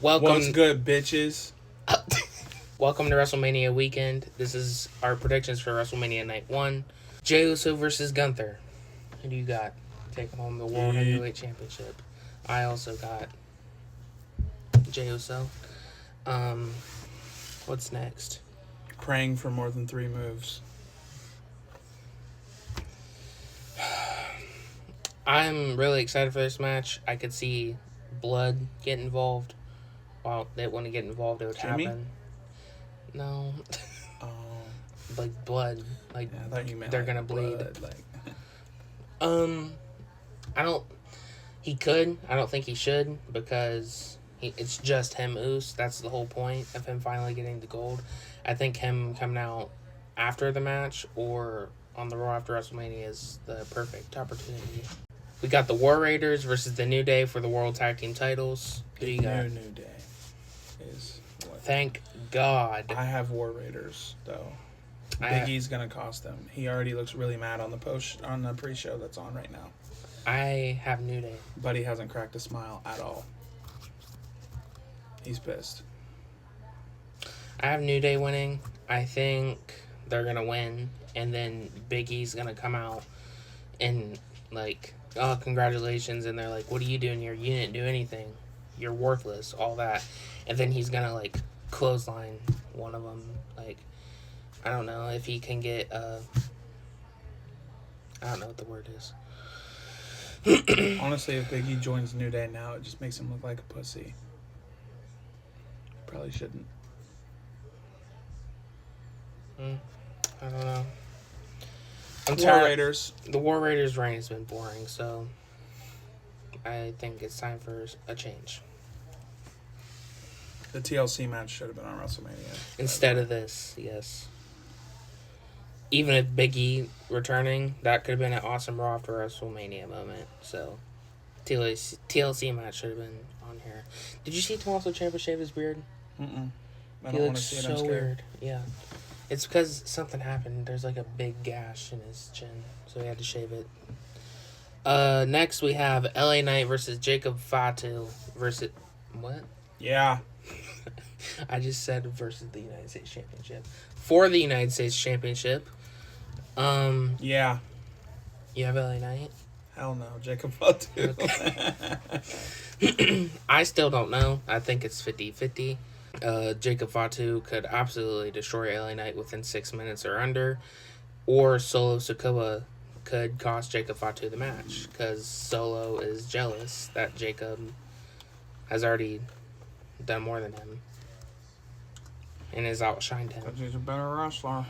What's good, bitches? Welcome to WrestleMania weekend. This is our predictions for WrestleMania Night 1. Jey Uso versus Gunther. Who do you got taking home the World Heavyweight Championship? I also got Jey Uso. What's next? Praying for more than 3 moves. I'm really excited for this match. I could see blood get involved. Well, they want to get involved, it would happen. No. Oh. Like blood. Like yeah, I thought you meant they're like gonna bleed. blood, like. I don't. He could. I don't think he should because it's just him, Uso. That's the whole point of him finally getting the gold. I think him coming out after the match or on the Raw after WrestleMania is the perfect opportunity. We got the War Raiders versus the New Day for the World Tag Team titles. Who do you got? New Day is what? Thank God. I have War Raiders though. Big E's gonna cost them. He already looks really mad on the pre-show that's on right now. I have New Day. But he hasn't cracked a smile at all. He's pissed. I have New Day winning. I think they're gonna win, and then Big E's gonna come out and like, oh, congratulations, and they're like, what are you doing here? You didn't do anything. You're worthless. All that, and then he's gonna like clothesline one of them. Like, I don't know if he can get. I don't know what the word is. Honestly, if Big E joins New Day now, it just makes him look like a pussy. Probably shouldn't. I don't know. War Raiders. The War Raiders reign has been boring, so I think it's time for a change. The TLC match should have been on WrestleMania. Instead of this, yes. Even if Big E returning, that could have been an awesome Raw after WrestleMania moment. So, TLC match should have been on here. Did you see Tommaso Ciampa shave his beard? Mm-mm. He looks so weird. Yeah. It's because something happened. There's like a big gash in his chin, so he had to shave it. Next, we have LA Knight versus Jacob Fatu versus... What? Yeah. I just said versus the United States Championship. For the United States Championship. Yeah. You have LA Knight? Hell no. Jacob Fatu. Okay. I still don't know. I think it's 50-50. Jacob Fatu could absolutely destroy LA Knight within 6 minutes or under. Or Solo Sikoa could cost Jacob Fatu the match. Because Solo is jealous that Jacob has already done more than him. And has outshined him. Because he's a better wrestler.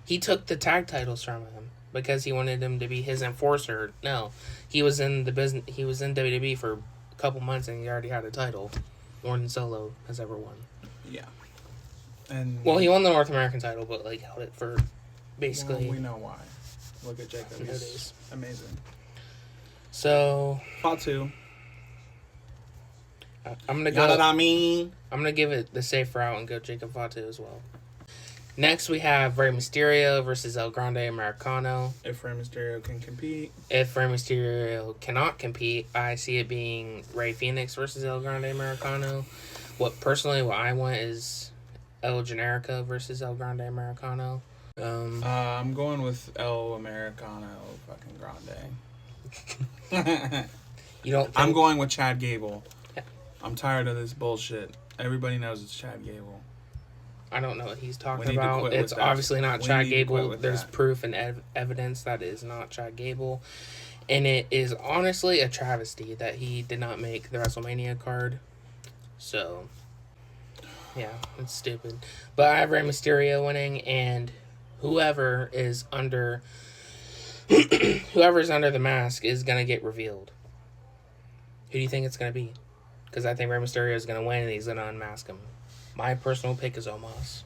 He took the tag titles from him because he wanted him to be his enforcer. No, he was in the business. He was in WWE for a couple months and he already had a title, more than Solo has ever won. Yeah, and well, he won the North American title, but like held it for basically. Well, we know why. Look at Jacob. He's amazing. So Fatu. I'm gonna go. You know what I mean? I'm gonna give it the safe route and go Jacob Fatu as well. Next, we have Rey Mysterio versus El Grande Americano. If Rey Mysterio can compete. If Rey Mysterio cannot compete, I see it being Rey Fenix versus El Grande Americano. What I want is El Generico versus El Grande Americano. I'm going with El Americano fucking Grande. You don't think... I'm going with Chad Gable. Yeah. I'm tired of this bullshit. Everybody knows it's Chad Gable. I don't know what he's talking about. It's obviously not Chad Gable. There's proof and evidence that it is not Chad Gable. And it is honestly a travesty that he did not make the WrestleMania card. So, yeah, it's stupid. But I have Rey Mysterio winning, and whoever is under the mask is going to get revealed. Who do you think it's going to be? Because I think Rey Mysterio is going to win, and he's going to unmask him. My personal pick is Omos.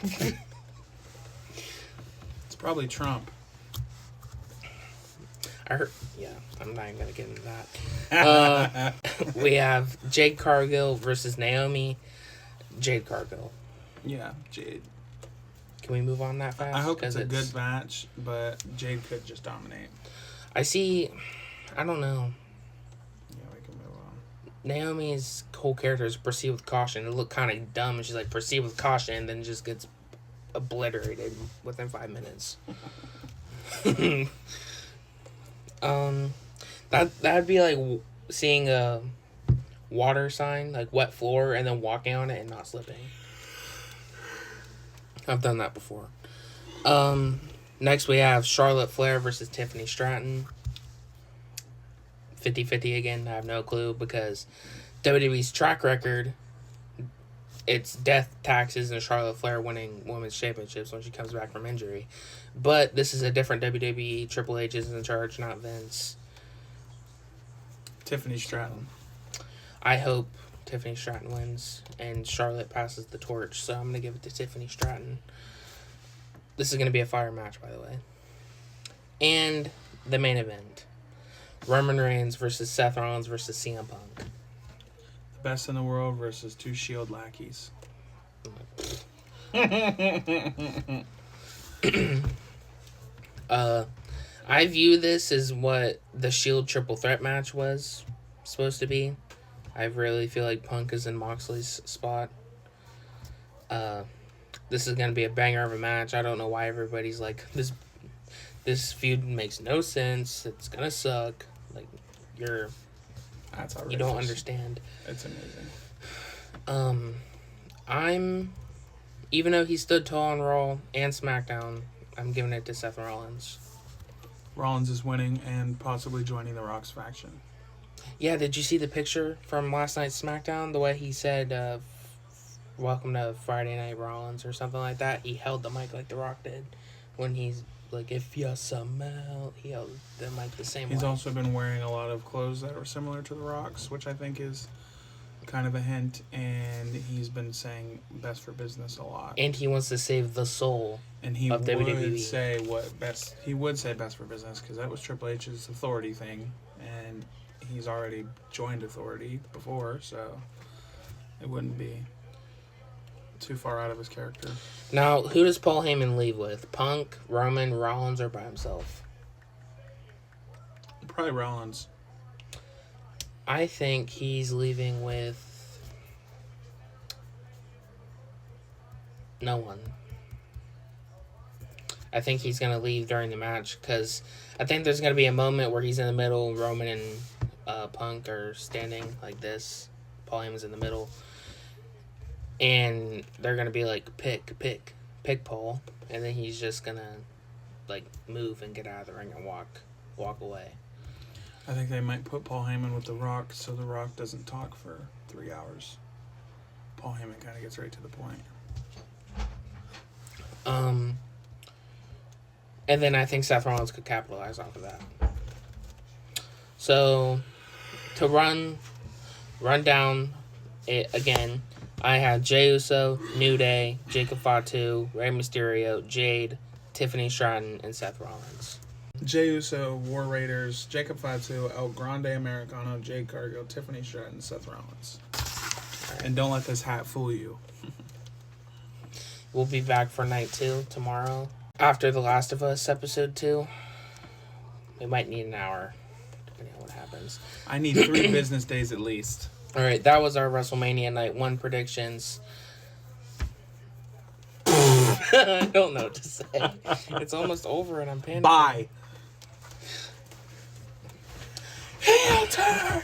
It's probably Trump. I heard. Yeah, I'm not even gonna get into that. We have Jade Cargill versus Naomi. Jade Cargill. Yeah, Jade. Can we move on that fast? I hope it's a good match, but Jade could just dominate. I don't know. Yeah, we can move on. Naomi's whole character is proceed with caution. It looked kind of dumb, and she's like, proceed with caution, and then just gets obliterated within 5 minutes. That'd be like seeing a water sign, like wet floor, and then walking on it and not slipping. I've done that before. Next we have Charlotte Flair versus Tiffany Stratton. 50-50 again. I have no clue because WWE's track record, it's death, taxes, and Charlotte Flair winning women's championships when she comes back from injury. But this is a different WWE. Triple H is in charge, not Vince. Tiffany Stratton. I hope Tiffany Stratton wins and Charlotte passes the torch, so I'm going to give it to Tiffany Stratton. This is going to be a fire match, by the way. And the main event. Roman Reigns versus Seth Rollins versus CM Punk. The best in the world versus 2 Shield lackeys. I view this as what the Shield triple threat match was supposed to be. I really feel like Punk is in Moxley's spot. This is going to be a banger of a match. I don't know why everybody's like, this feud makes no sense. It's going to suck. Like, That's outrageous. you don't understand. It's amazing. Even though he stood tall on Raw and SmackDown, I'm giving it to Seth Rollins. Rollins is winning and possibly joining the Rock's faction. Yeah, did you see the picture from last night's SmackDown? The way he said, welcome to Friday Night Rollins or something like that. He held the mic like The Rock did. When he's like, if you smell, he held the mic the same way. He's also been wearing a lot of clothes that are similar to The Rock's, which I think is kind of a hint. And he's been saying best for business a lot. And he wants to save the soul And he of would WWE. say he would say best for business because that was Triple H's authority thing. And he's already joined authority before, so it wouldn't be too far out of his character. Now, who does Paul Heyman leave with? Punk, Roman, Rollins, or by himself? Probably Rollins. I think he's leaving with no one. I think he's going to leave during the match because I think there's going to be a moment where he's in the middle, Roman and Punk are standing like this. Paul Heyman's in the middle. And they're going to be like, pick Paul. And then he's just going to like move and get out of the ring and walk away. I think they might put Paul Heyman with The Rock so The Rock doesn't talk for 3 hours. Paul Heyman kind of gets right to the point. And then I think Seth Rollins could capitalize off of that. So, to run down it again, I had Jey Uso, New Day, Jacob Fatu, Rey Mysterio, Jade, Tiffany Stratton, and Seth Rollins. Jey Uso, War Raiders, Jacob Fatu, El Grande Americano, Jade Cargill, Tiffany Stratton, Seth Rollins. Right. And don't let this hat fool you. We'll be back for night 2 tomorrow. After The Last of Us episode 2, we might need an hour, depending on what happens. I need 3 business days at least. All right, that was our WrestleMania Night 1 predictions. I don't know what to say. It's almost over and I'm panicking. Bye. Heel turn!